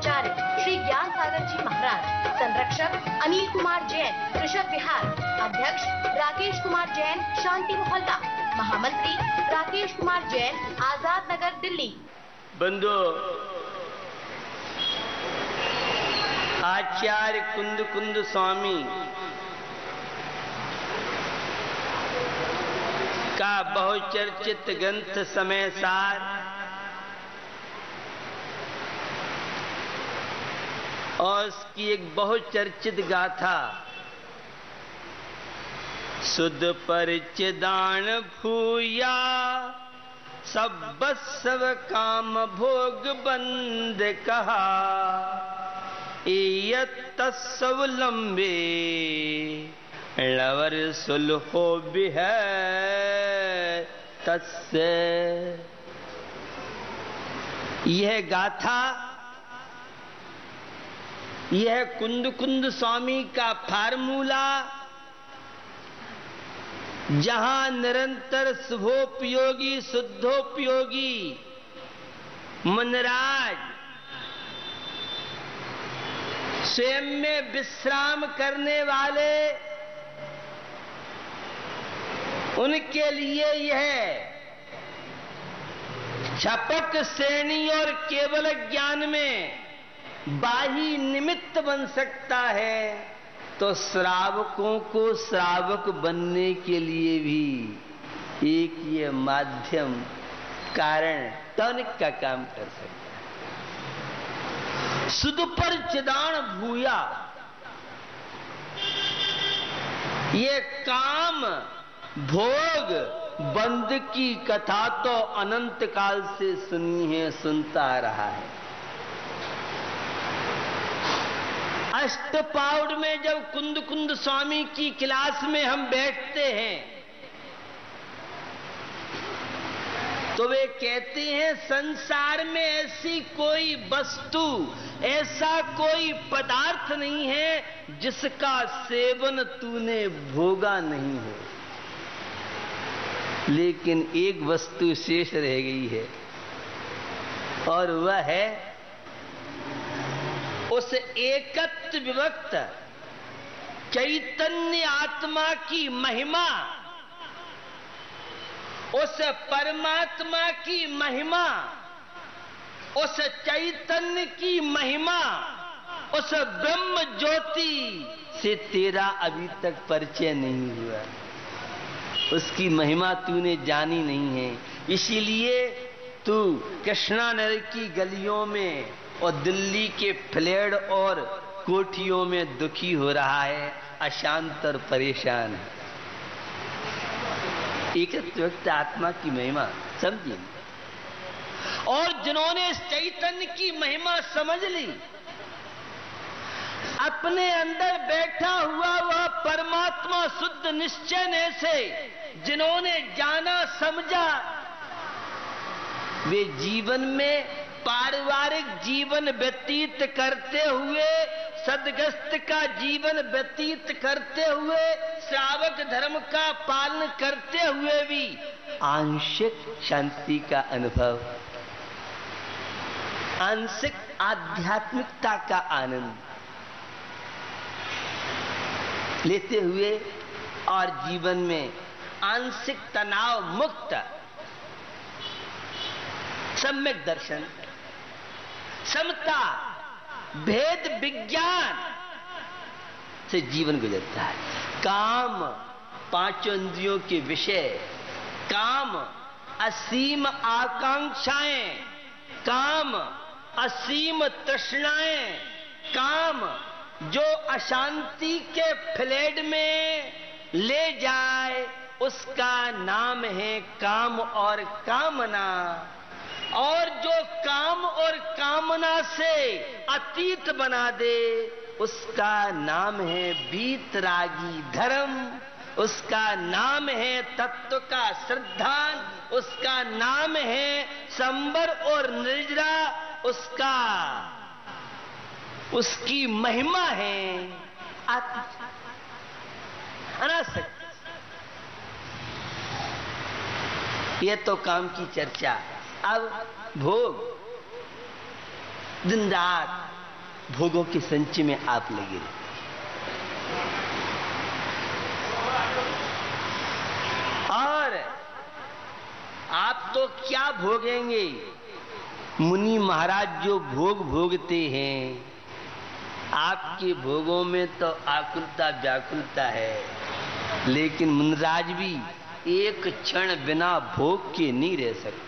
आचार्य श्री ज्ञान सागर जी महाराज, संरक्षक अनिल कुमार जैन, ऋषभ विहार, अध्यक्ष राकेश कुमार जैन, शांति मोहल्ला, महामंत्री राकेश कुमार जैन, आजाद नगर, दिल्ली। बंधु, आचार्य कुंद कुंद स्वामी का बहुचर्चित ग्रंथ समय सार और उसकी एक बहुचर्चित गाथा सुध परिचिदान भूया सब सब काम भोग बंद कहा तस्वलंबे लवर सुलहो बिह तत्से। यह गाथा, यह कुंद कुंद स्वामी का फार्मूला, जहां निरंतर शुभोपयोगी शुद्धोपयोगी मनराज स्वयं में विश्राम करने वाले, उनके लिए यह छपक श्रेणी और केवल ज्ञान में बाही निमित्त बन सकता है, तो श्रावकों को श्रावक बनने के लिए भी एक ये माध्यम कारण टॉनिक का काम कर सकता है। सुध परिचिदान भूया, ये काम भोग बंद की कथा तो अनंत काल से सुनी है, सुनता आ रहा है। अष्टपाउड में जब कुंद कुंद स्वामी की क्लास में हम बैठते हैं तो वे कहते हैं संसार में ऐसी कोई वस्तु, ऐसा कोई पदार्थ नहीं है जिसका सेवन तूने भोगा नहीं हो, लेकिन एक वस्तु शेष रह गई है और वह है उस एकत्व विभक्त चैतन्य आत्मा की महिमा, उस परमात्मा की महिमा, उस चैतन्य की महिमा, उस ब्रह्म ज्योति से तेरा अभी तक परिचय नहीं हुआ, उसकी महिमा तूने जानी नहीं है। इसीलिए तू कृष्णा नगर की गलियों में और दिल्ली के फ्लैट और कोठियों में दुखी हो रहा है, अशांत और परेशान है। एक व्यक्त आत्मा की महिमा समझिए, और जिन्होंने इस चैतन्य की महिमा समझ ली, अपने अंदर बैठा हुआ वह परमात्मा शुद्ध निश्चय से जिन्होंने जाना समझा, वे जीवन में पारिवारिक जीवन व्यतीत करते हुए, सदगस्त का जीवन व्यतीत करते हुए, श्रावक धर्म का पालन करते हुए भी आंशिक शांति का अनुभव, आंशिक आध्यात्मिकता का आनंद लेते हुए और जीवन में आंशिक तनाव मुक्त सम्यक दर्शन, समता, भेद विज्ञान से जीवन गुजरता है। काम पांचों इंद्रियों के विषय, काम असीम आकांक्षाएं, काम असीम तृष्णाएं, काम जो अशांति के फ्लैट में ले जाए, उसका नाम है काम और कामना। और जो काम और कामना से अतीत बना दे, उसका नाम है वीतरागी धर्म, उसका नाम है तत्व का श्रद्धान, उसका नाम है संबर और निर्जरा, उसकी महिमा है अनासक्त। ये तो काम की चर्चा। अब भोग दिन रात भोगों के संचय में आप लगे रहे। और आप तो क्या भोगेंगे? मुनि महाराज जो भोग भोगते हैं, आपके भोगों में तो आकुलता व्याकुलता है, लेकिन मुनिराज भी एक क्षण बिना भोग के नहीं रह सकते।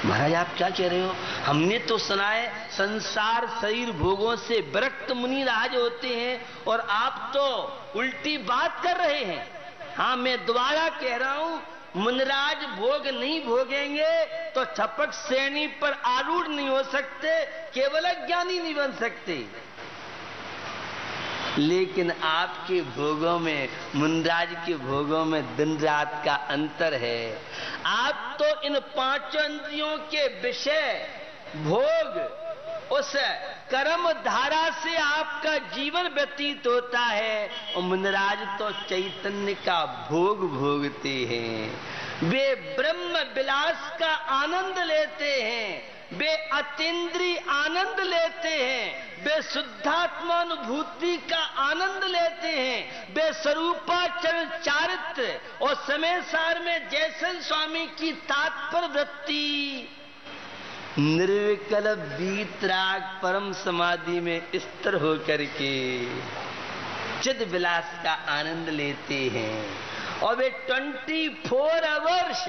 महाराज आप क्या कह रहे हो? हमने तो सुना है संसार शरीर भोगों से विरक्त मुनिराज होते हैं, और आप तो उल्टी बात कर रहे हैं। हाँ, मैं दोबारा कह रहा हूं, मुनिराज भोग नहीं भोगेंगे तो छपक श्रेणी पर आरूढ़ नहीं हो सकते, केवल ज्ञानी नहीं बन सकते। लेकिन आपके भोगों में, मुनिराज के भोगों में दिन रात का अंतर है। आप तो इन पांचों इंद्रियों के विषय भोग, उस कर्म धारा से आपका जीवन व्यतीत होता है, और मुनिराज तो चैतन्य का भोग भोगते हैं। वे ब्रह्म विलास का आनंद लेते हैं, वे अतीन्द्रिय आनंद लेते हैं, वे शुद्धात्मानुभूति का आनंद लेते हैं, वे स्वरूपाचरण चारित्र और समय सार में जैसन स्वामी की तात्पर्य वृत्ति, निर्विकल्प वीतराग परम समाधि में स्थिर होकर के चिद विलास का आनंद लेते हैं। और वे 24 आवर्स,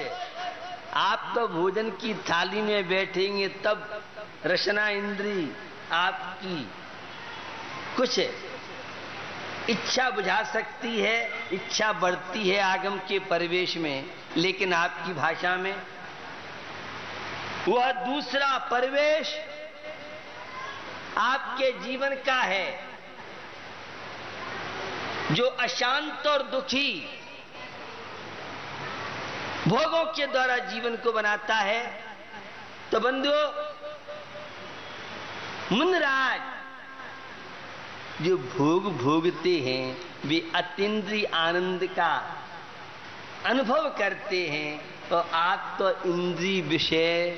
आप तो भोजन की थाली में बैठेंगे तब रसना इंद्री आपकी कुछ इच्छा बुझा सकती है, इच्छा बढ़ती है आगम के परिवेश में, लेकिन आपकी भाषा में वह दूसरा परिवेश आपके जीवन का है जो अशांत और दुखी भोगों के द्वारा जीवन को बनाता है। तो बंधुओं, मुनिराज जो भोग भोगते हैं वे अतीन्द्रिय आनंद का अनुभव करते हैं, और आप तो इंद्रिय विषय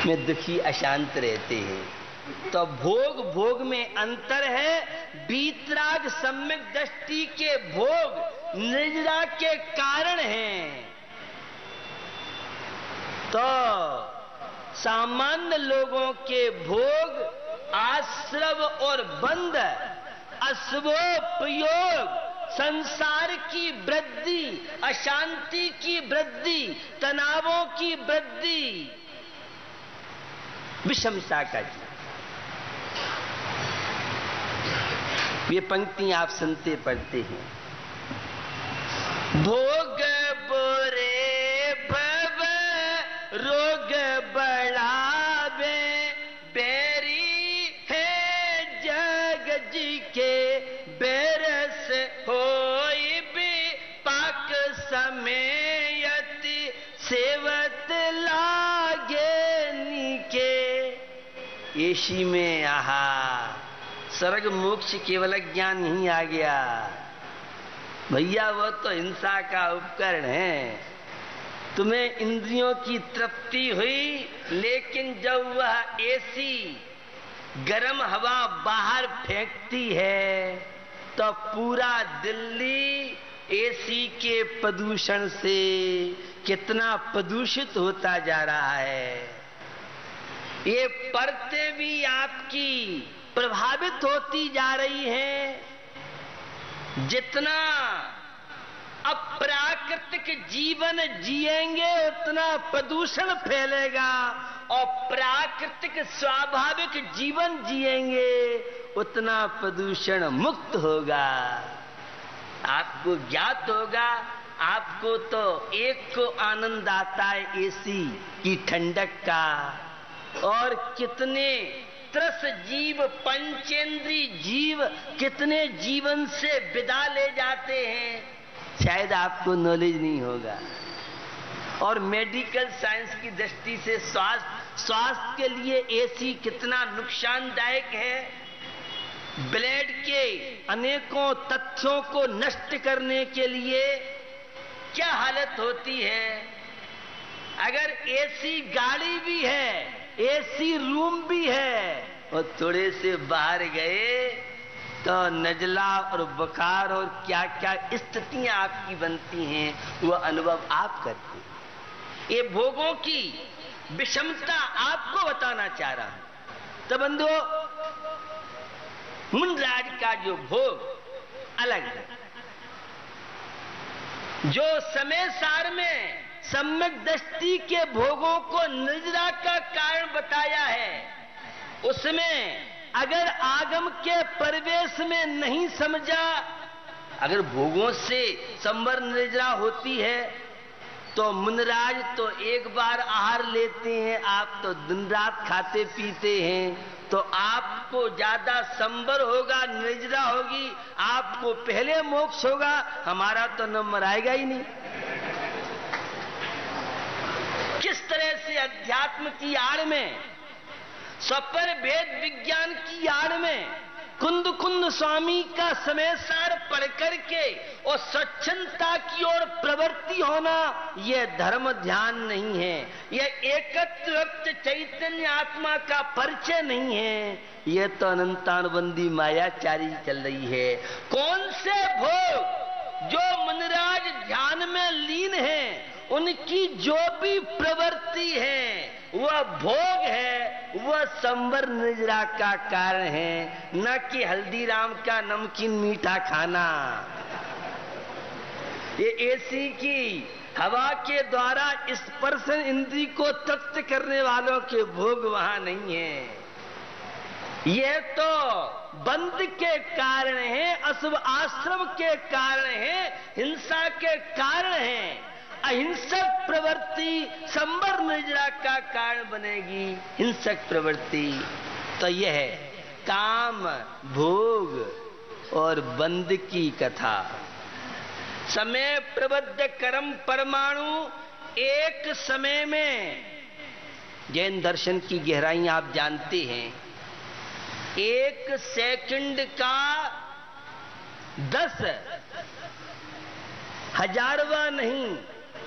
में दुखी अशांत रहते हैं। तो भोग भोग में अंतर है। वीतराग सम्यक दृष्टि के भोग निद्रा के कारण हैं। तो सामान्य लोगों के भोग आश्रव और बंध, अशुभोपयोग, संसार की वृद्धि, अशांति की वृद्धि, तनावों की वृद्धि, विषमता का जीवन। ये पंक्ति आप सुनते पढ़ते हैं। भोग बुरे भव रोग बढ़ावे, बैरी है जग जी के बेरस होई भी पाक समेयति सेवत लागे नीके। एशी में आहा स्वर्ग मोक्ष केवल ज्ञान नहीं आ गया भैया, वो तो हिंसा का उपकरण है। तुम्हें इंद्रियों की तृप्ति हुई, लेकिन जब वह ऐसी गर्म हवा बाहर फेंकती है तो पूरा दिल्ली एसी के प्रदूषण से कितना प्रदूषित होता जा रहा है। ये परतें भी आपकी प्रभावित होती जा रही हैं। जितना अप्राकृतिक जीवन जिएंगे उतना प्रदूषण फैलेगा, और प्राकृतिक स्वाभाविक जीवन जिएंगे उतना प्रदूषण मुक्त होगा। आपको ज्ञात होगा, आपको तो एक को आनंद आता है एसी की ठंडक का, और कितने त्रस जीव, पंचेंद्री जीव कितने जीवन से विदा ले जाते हैं, शायद आपको नॉलेज नहीं होगा। और मेडिकल साइंस की दृष्टि से स्वास्थ्य के लिए एसी कितना नुकसानदायक है। ब्लड के अनेकों तथ्यों को नष्ट करने के लिए क्या हालत होती है। अगर एसी गाड़ी भी है, एसी रूम भी है, और थोड़े से बाहर गए तो नजला और बुखार और क्या क्या स्थितियां आपकी बनती हैं, वो अनुभव आप करते हैं। ये भोगों की विषमता आपको बताना चाह रहा हूं। तो बंधुओं, मुनराज का जो भोग अलग है, जो समय सार में सम्यक दृष्टि के भोगों को निद्रा का कारण बताया है, उसमें अगर आगम के परिवेश में नहीं समझा, अगर भोगों से संवर निद्रा होती है तो मुनराज तो एक बार आहार लेते हैं, आप तो दिन रात खाते पीते हैं, तो आपको ज्यादा संवर होगा, निद्रा होगी, आपको पहले मोक्ष होगा, हमारा तो नंबर आएगा ही नहीं। किस तरह से अध्यात्म की आड़ में, स्वपर भेद विज्ञान की आड़ में कुंद कुंद स्वामी का समय सार पढ़ करके और स्वच्छंदता की ओर प्रवृत्ति होना, यह धर्म ध्यान नहीं है, यह एकत्र रक्त चैतन्य आत्मा का परिचय नहीं है, यह तो अनंतानुबंधी मायाचारी चल रही है। कौन से भोग जो मुनिराज ध्यान में लीन है, उनकी जो भी प्रवृत्ति है वह भोग है, वह संवर निद्रा का कारण है, न कि हल्दीराम का नमकीन मीठा खाना। ये एसी की हवा के द्वारा स्पर्श इंद्री को तृप्त करने वालों के भोग वहां नहीं है। यह तो बंद के कारण है, अशुभ आश्रम के कारण है, हिंसा के कारण है। अहिंसक प्रवृत्ति संवर निद्रा का कारण बनेगी, हिंसक प्रवृत्ति। तो यह है काम, भोग और बंद की कथा। समय प्रबद्ध कर्म परमाणु एक समय में, जैन दर्शन की गहराई आप जानते हैं, एक सेकंड का 10,000वां नहीं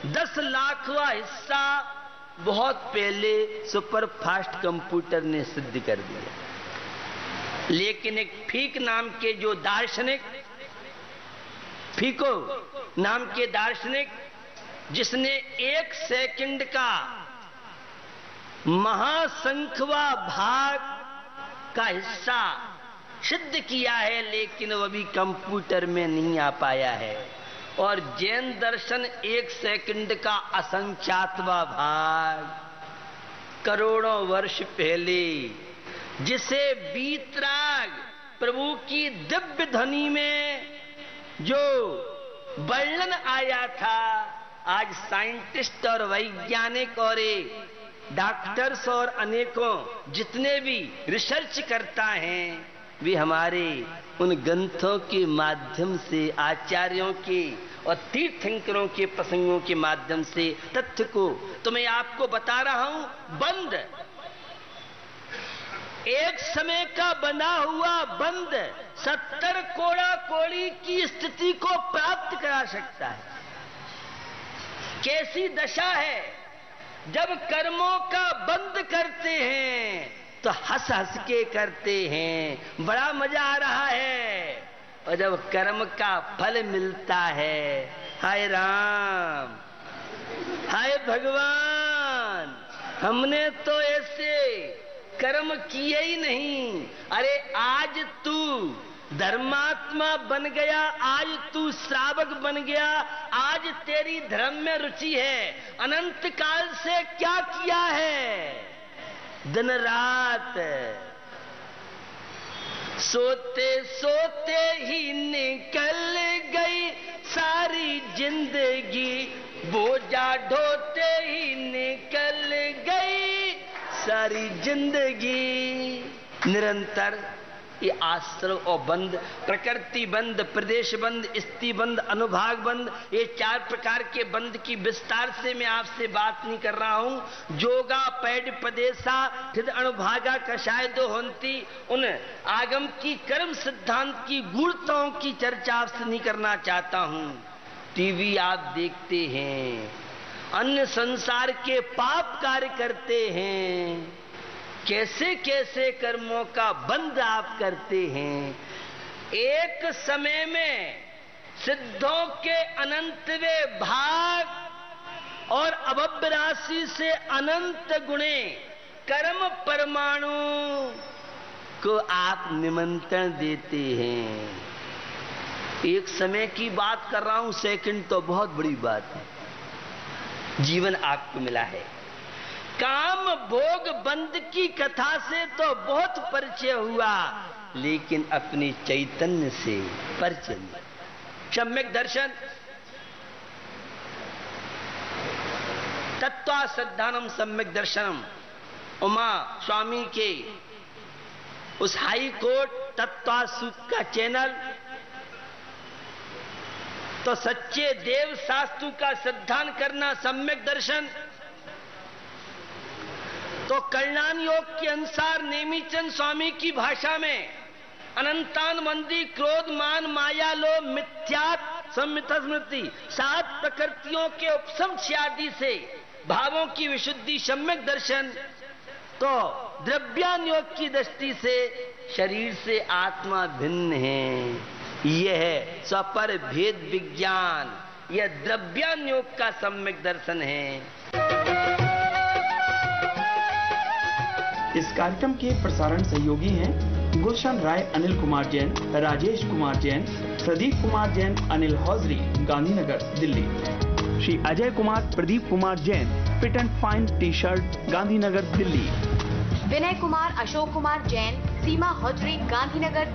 10 लाखवां हिस्सा बहुत पहले सुपर फास्ट कंप्यूटर ने सिद्ध कर दिया। लेकिन एक फीक नाम के जो दार्शनिक, फीको नाम के दार्शनिक, जिसने 1 सेकंड का महासंख्यवा भाग का हिस्सा सिद्ध किया है, लेकिन वह भी कंप्यूटर में नहीं आ पाया है। और जैन दर्शन 1 सेकंड का असंख्यातवा भाग करोड़ों वर्ष पहले, जिसे बीतराग प्रभु की दिव्य ध्वनि में जो वर्णन आया था, आज साइंटिस्ट और वैज्ञानिक और डॉक्टर्स और अनेकों जितने भी रिसर्च करता है, वे हमारे उन ग्रंथों के माध्यम से, आचार्यों के और तीर्थंकरों के प्रसंगों के माध्यम से तथ्य को तो मैं आपको बता रहा हूं। बंद, एक समय का बना हुआ बंद 70 कोड़ा कोड़ी की स्थिति को प्राप्त करा सकता है। कैसी दशा है जब कर्मों का बंद करते हैं तो हंस हंस के करते हैं, बड़ा मजा आ रहा है, और जब कर्म का फल मिलता है, हाय राम, हाय भगवान, हमने तो ऐसे कर्म किए ही नहीं। अरे आज तू धर्मात्मा बन गया, आज तू श्रावक बन गया, आज तेरी धर्म में रुचि है, अनंत काल से क्या किया है, दिन रात सोते सोते ही निकल गई सारी जिंदगी, बोझा ढोते ही निकल गई सारी जिंदगी। निरंतर ये आश्रम और बंद, प्रकृति बंद, प्रदेश बंद, स्थिति बंद, अनुभाग बंद, ये 4 प्रकार के बंद की विस्तार से मैं आपसे बात नहीं कर रहा हूं। जोगा पैड पदेशा फिर अनुभागा कषाय दो होंती, उन आगम की कर्म सिद्धांत की गूढ़ताओं की चर्चा आपसे नहीं करना चाहता हूं। टीवी आप देखते हैं, अन्य संसार के पाप कार्य करते हैं, कैसे कैसे कर्मों का बंध आप करते हैं। एक समय में सिद्धों के अनंतवें भाग और अभव्य राशि से अनंत गुणे कर्म परमाणु को आप निमंत्रण देते हैं। एक समय की बात कर रहा हूं, सेकंड तो बहुत बड़ी बात है। जीवन आपको मिला है। काम भोग बंद की कथा से तो बहुत परिचय हुआ, लेकिन अपने चैतन्य से परिचय नहीं। सम्यक दर्शन, तत्वा श्रद्धानम सम्यक दर्शनम, उमा स्वामी के उस हाई कोर्ट तत्वा सूत्र का चैनल। तो सच्चे देव शास्त्रु का श्रद्धान करना सम्यक दर्शन। तो कल्याण योग के अनुसार नेमीचंद स्वामी की भाषा में अनंतान मंदी क्रोध मान माया लोभ मिथ्यात्व सम्मिता स्मृति 7 प्रकृतियों के उपशम आदि से भावों की विशुद्धि सम्यक दर्शन। तो द्रव्यान योग की दृष्टि से शरीर से आत्मा भिन्न है, यह है स्वपर भेद विज्ञान, यह द्रव्यान योग का सम्यक दर्शन है। इस कार्यक्रम के प्रसारण सहयोगी हैं Gulshan Rai, Anil Kumar Jain, Rajesh Kumar Jain, Pradeep Kumar Jain, Anil hosiery, Gandhinagar, Delhi. Shri Ajay Kumar, Pradeep Kumar Jain, fit and fine T shirt, Gandhinagar, Delhi. Vinay Kumar, Ashok Kumar Jain, Seema hosiery, Gandhinagar,